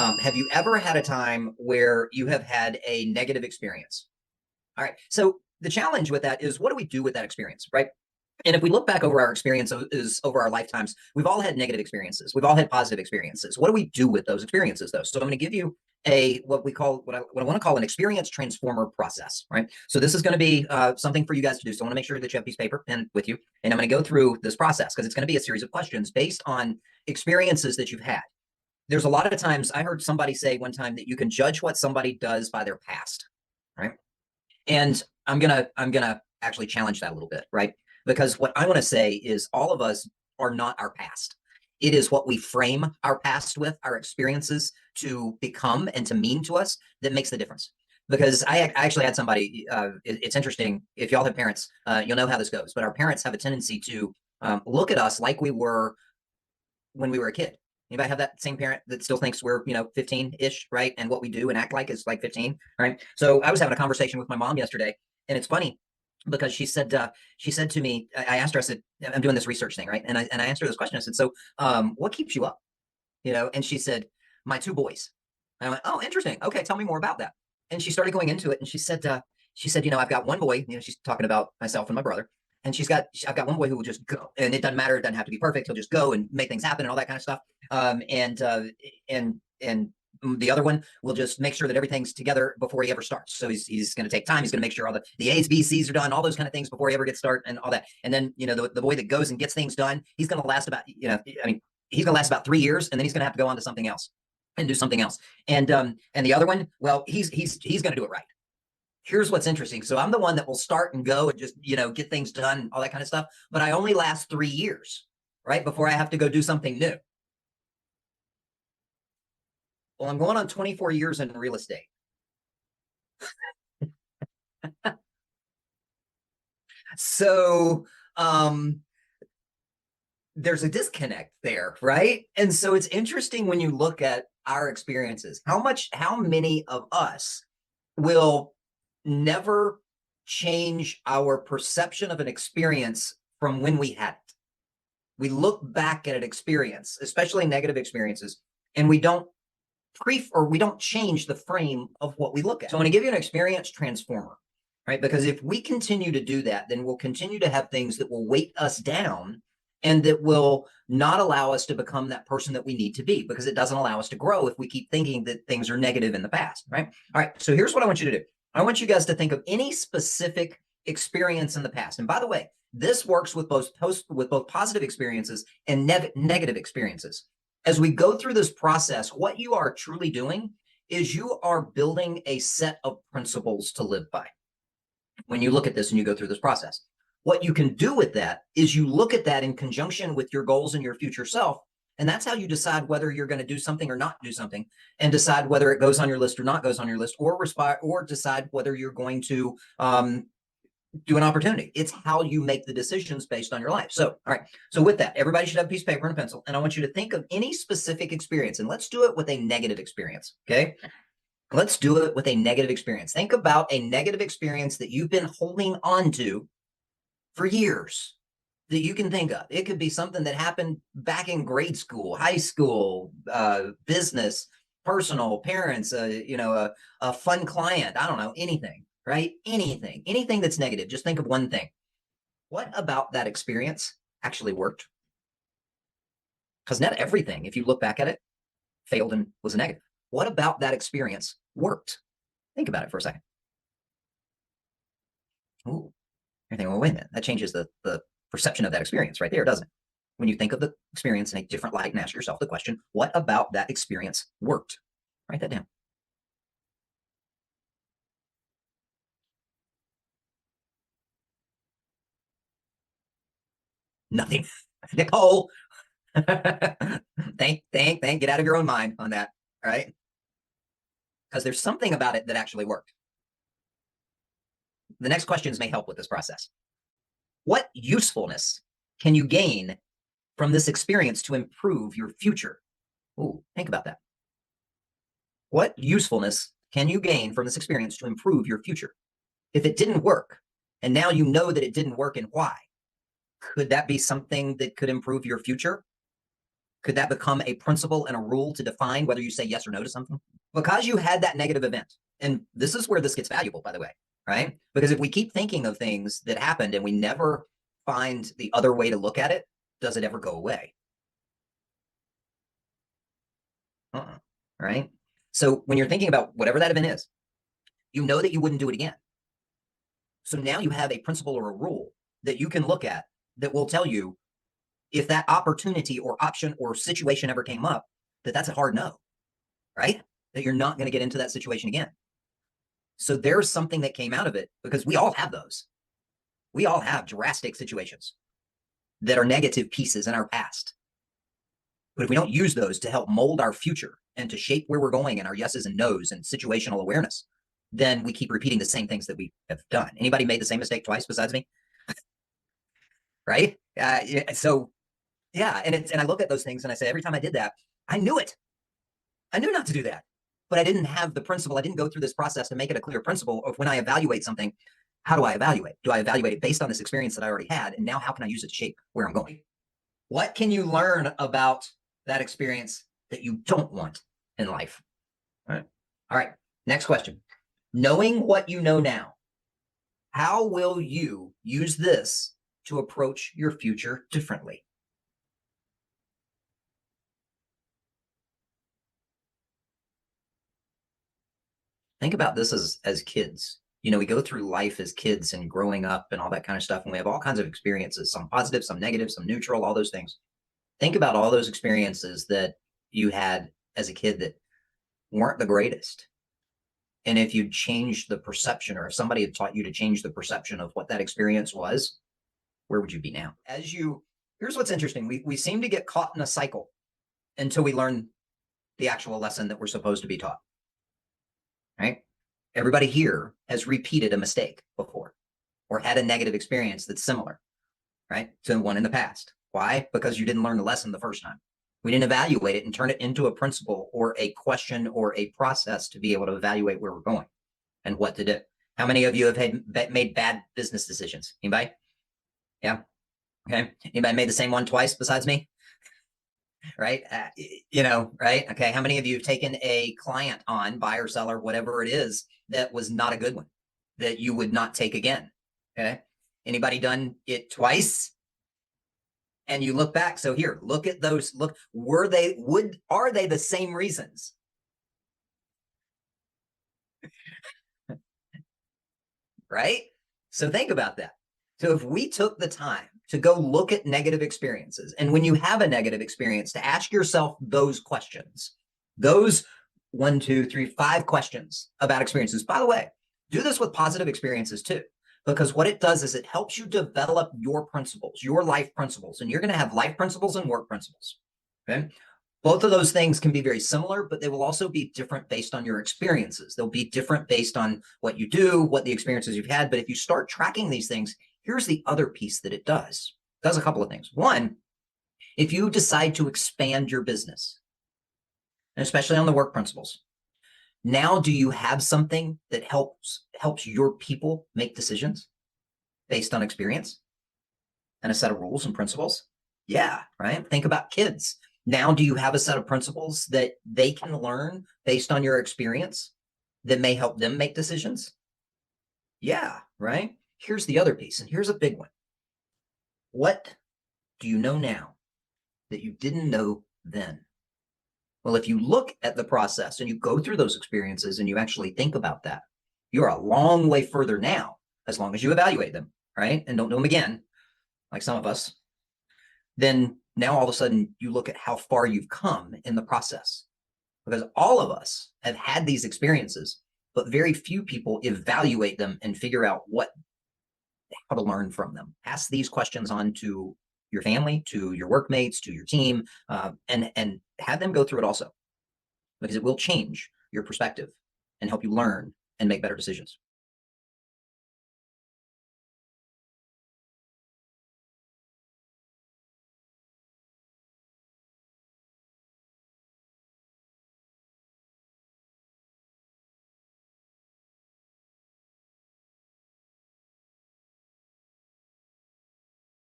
Have you ever had a time where you have had a negative experience? All right. So the challenge with that is, what do we do with that experience, right? And if we look back over our experiences over our lifetimes, we've all had negative experiences. We've all had positive experiences. What do we do with those experiences, though? So I'm going to give you what I want to call an experience transformer process, right? So this is going to be something for you guys to do. So I want to make sure that you have a piece of paper, pen with you, and I'm going to go through this process because it's going to be a series of questions based on experiences that you've had. There's a lot of times I heard somebody say one time that you can judge what somebody does by their past, right? And I'm gonna actually challenge that a little bit, right? Because what I want to say is all of us are not our past. It is what we frame our past with, our experiences to become and to mean to us that makes the difference. Because I actually had somebody, it's interesting, if y'all have parents, you'll know how this goes, but our parents have a tendency to look at us like we were when we were a kid. Anybody have that same parent that still thinks we're, 15-ish, right? And what we do and act like is like 15, right? So I was having a conversation with my mom yesterday, and it's funny because she said to me, I asked her, I said, I'm doing this research thing, right? And I asked her this question. I said, so what keeps you up? And she said, my two boys. And I went, oh, interesting. Okay, tell me more about that. And she started going into it, and she said, I've got one boy, she's talking about myself and my brother. And I've got one boy who will just go, and it doesn't matter. It doesn't have to be perfect. He'll just go and make things happen and all that kind of stuff. And the other one will just make sure that everything's together before he ever starts. So he's going to take time. He's going to make sure all the A's, B's, C's are done, all those kind of things before he ever gets started and all that. And then, the boy that goes and gets things done, he's going to last about, he's going to last about 3 years, and then he's going to have to go on to something else and do something else. And the other one, well, he's going to do it right. Here's what's interesting. So I'm the one that will start and go and just, get things done, all that kind of stuff. But I only last 3 years, right? Before I have to go do something new. Well, I'm going on 24 years in real estate. So, there's a disconnect there, right? And so it's interesting when you look at our experiences, how many of us will never change our perception of an experience from when we had it. We look back at an experience, especially negative experiences, and we don't change the frame of what we look at. So I'm going to give you an experience transformer, right? Because if we continue to do that, then we'll continue to have things that will weight us down and that will not allow us to become that person that we need to be, because it doesn't allow us to grow if we keep thinking that things are negative in the past, right? All right, so here's what I want you to do. I want you guys to think of any specific experience in the past. And by the way, this works with both positive experiences and negative experiences. As we go through this process, what you are truly doing is you are building a set of principles to live by. When you look at this and you go through this process, what you can do with that is you look at that in conjunction with your goals and your future self. And that's how you decide whether you're going to do something or not do something, and decide whether it goes on your list or not goes on your list, or decide whether you're going to do an opportunity. It's how you make the decisions based on your life. So, all right. So with that, everybody should have a piece of paper and a pencil. And I want you to think of any specific experience, and let's do it with a negative experience. Okay. Let's do it with a negative experience. Think about a negative experience that you've been holding on to for years that you can think of. It could be something that happened back in grade school, high school, business, personal, parents, a fun client. I don't know, anything, right? Anything that's negative. Just think of one thing. What about that experience actually worked? Because not everything, if you look back at it, failed and was a negative. What about that experience worked? Think about it for a second. Ooh. You're thinking, well, wait a minute, that changes the perception of that experience right there, doesn't it? When you think of the experience in a different light and ask yourself the question, what about that experience worked? Write that down. Nothing. Nicole, think, get out of your own mind on that, right? Because there's something about it that actually worked. The next questions may help with this process. What usefulness can you gain from this experience to improve your future? Ooh, think about that. What usefulness can you gain from this experience to improve your future? If it didn't work, and now you know that it didn't work and why, could that be something that could improve your future? Could that become a principle and a rule to define whether you say yes or no to something? Because you had that negative event. And this is where this gets valuable, by the way, right? Because if we keep thinking of things that happened and we never find the other way to look at it, does it ever go away? Right? So when you're thinking about whatever that event is, you know that you wouldn't do it again. So now you have a principle or a rule that you can look at that will tell you if that opportunity or option or situation ever came up, that that's a hard no, right? That you're not going to get into that situation again. So there's something that came out of it because we all have those. We all have drastic situations that are negative pieces in our past. But if we don't use those to help mold our future and to shape where we're going and our yeses and nos and situational awareness, then we keep repeating the same things that we have done. Anybody made the same mistake twice besides me? Right? So yeah, and I look at those things and I say, every time I did that, I knew it. I knew not to do that, but I didn't have the principle. I didn't go through this process to make it a clear principle of when I evaluate something, how do I evaluate? Do I evaluate it based on this experience that I already had? And now how can I use it to shape where I'm going? What can you learn about that experience that you don't want in life? All right. All right. Next question. Knowing what you know now, how will you use this to approach your future differently? Think about this as kids. You know, we go through life as kids and growing up and all that kind of stuff, and we have all kinds of experiences, some positive, some negative, some neutral, all those things. Think about all those experiences that you had as a kid that weren't the greatest. And if you changed the perception, or if somebody had taught you to change the perception of what that experience was, where would you be now? Here's what's interesting. We seem to get caught in a cycle until we learn the actual lesson that we're supposed to be taught. Right? Everybody here has repeated a mistake before or had a negative experience that's similar, right, to one in the past. Why? Because you didn't learn the lesson the first time. We didn't evaluate it and turn it into a principle or a question or a process to be able to evaluate where we're going and what to do. How many of you have made bad business decisions? Anybody? Yeah. Okay. Anybody made the same one twice besides me? Right? Right? Okay. How many of you have taken a client on, buyer, seller, whatever it is, that was not a good one, that you would not take again? Okay. Anybody done it twice? And you look back. So here, look at those. Look, are they the same reasons? Right? So think about that. So if we took the time to go look at negative experiences, and when you have a negative experience, to ask yourself those questions, those 1, 2, 3, 5 questions about experiences. By the way, do this with positive experiences too, because what it does is it helps you develop your principles, your life principles, and you're going to have life principles and work principles. Okay. Both of those things can be very similar, but they will also be different based on your experiences. They'll be different based on what you do, what the experiences you've had. But if you start tracking these things, here's the other piece that it does. It does a couple of things. One, if you decide to expand your business, and especially on the work principles, now do you have something that helps your people make decisions based on experience and a set of rules and principles? Yeah, right? Think about kids. Now, do you have a set of principles that they can learn based on your experience that may help them make decisions? Yeah, right? Here's the other piece, and here's a big one. What do you know now that you didn't know then? Well, if you look at the process and you go through those experiences and you actually think about that, you're a long way further now, as long as you evaluate them, right? And don't do them again, like some of us. Then now all of a sudden you look at how far you've come in the process, because all of us have had these experiences, but very few people evaluate them and figure out how to learn from them. Pass these questions on to your family, to your workmates, to your team, and have them go through it also, because it will change your perspective and help you learn and make better decisions.